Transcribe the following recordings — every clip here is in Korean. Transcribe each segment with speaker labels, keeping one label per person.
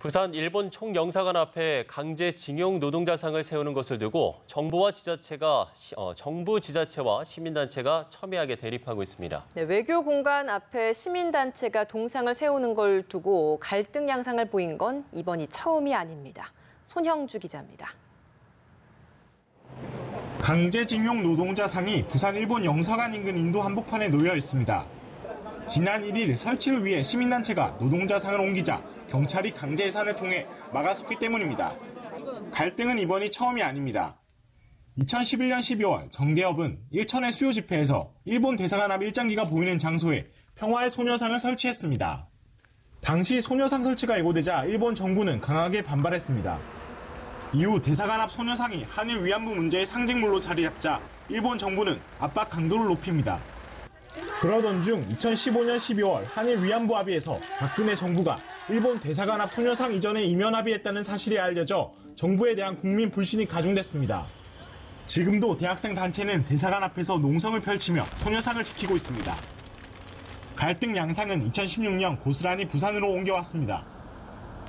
Speaker 1: 부산 일본 총영사관 앞에 강제징용 노동자상을 세우는 것을 두고 정부 지자체와 시민단체가 첨예하게 대립하고 있습니다.
Speaker 2: 네, 외교공간 앞에 시민단체가 동상을 세우는 걸 두고 갈등 양상을 보인 건 이번이 처음이 아닙니다. 손형주 기자입니다.
Speaker 3: 강제징용 노동자상이 부산 일본 영사관 인근 인도 한복판에 놓여 있습니다. 지난 1일 설치를 위해 시민단체가 노동자상을 옮기자 경찰이 강제 해산을 통해 막아섰기 때문입니다. 갈등은 이번이 처음이 아닙니다. 2011년 12월 정대협은 일천의 수요 집회에서 일본 대사관 앞 일장기가 보이는 장소에 평화의 소녀상을 설치했습니다. 당시 소녀상 설치가 예고되자 일본 정부는 강하게 반발했습니다. 이후 대사관 앞 소녀상이 한일 위안부 문제의 상징물로 자리 잡자 일본 정부는 압박 강도를 높입니다. 그러던 중 2015년 12월 한일 위안부 합의에서 박근혜 정부가 일본 대사관 앞 소녀상 이전에 이면 합의했다는 사실이 알려져 정부에 대한 국민 불신이 가중됐습니다. 지금도 대학생 단체는 대사관 앞에서 농성을 펼치며 소녀상을 지키고 있습니다. 갈등 양상은 2016년 고스란히 부산으로 옮겨왔습니다.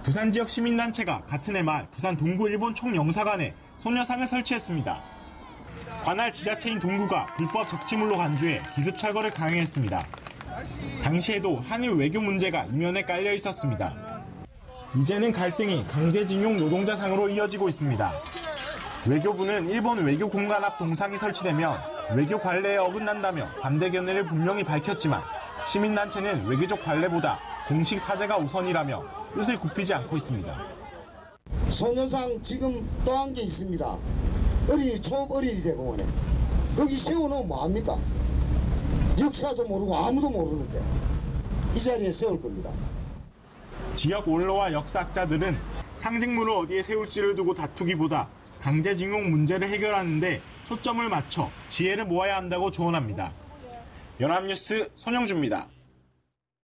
Speaker 3: 부산 지역 시민단체가 같은 해 말 부산 동구 일본 총영사관에 소녀상을 설치했습니다. 관할 지자체인 동구가 불법 적치물로 간주해 기습 철거를 강행했습니다. 당시에도 한일 외교 문제가 이면에 깔려 있었습니다. 이제는 갈등이 강제징용 노동자상으로 이어지고 있습니다. 외교부는 일본 외교공간 앞 동상이 설치되면 외교 관례에 어긋난다며 반대 견해를 분명히 밝혔지만 시민단체는 외교적 관례보다 공식 사죄가 우선이라며 뜻을 굽히지 않고 있습니다.
Speaker 4: 소녀상 지금 또 한 게 있습니다. 어린이 대공원에 거기 세워놓으면 뭐합니까? 역사도 모르고 아무도 모르는데 이 자리에 세울 겁니다.
Speaker 3: 지역 원로와 역사학자들은 상징물을 어디에 세울지를 두고 다투기보다 강제징용 문제를 해결하는 데 초점을 맞춰 지혜를 모아야 한다고 조언합니다. 연합뉴스 손영주입니다.